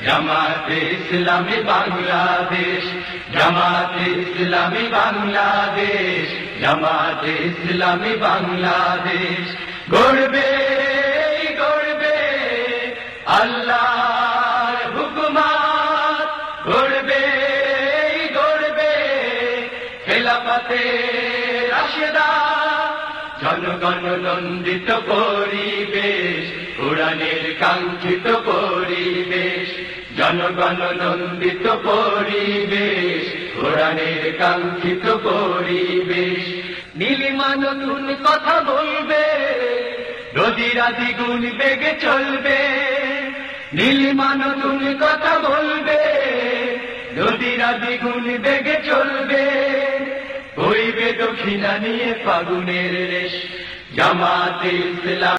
জামাতে ইসলামী বাংলাদেশ, জামাতে ইসলামী বাংলাদেশ, জামাতে ইসলামী বাংলাদেশ। গড়বে গড়বে আল্লাহর হুকুমত, গড়বে গড়বে খেলাফতে রাশেদা। জনগণ নন্দিত পরিবেশ, কোরআনের কাঙ্ক্ষিত পরিবেশ। জনগণ নন্দিত পরিবেশ, কোরআনের কাঙ্ক্ষিত পরিবেশ। নীলিমা নতুন কথা বলবে, নদীরা দ্বিগুণ বেগে চলবে। নীলিমা নতুন কথা বলবে, নদীরা দ্বিগুণ বেগে চলবে। বইবে দক্ষিণা নিয়ে ফাগুনের রেশ, জামাতে ইসলাম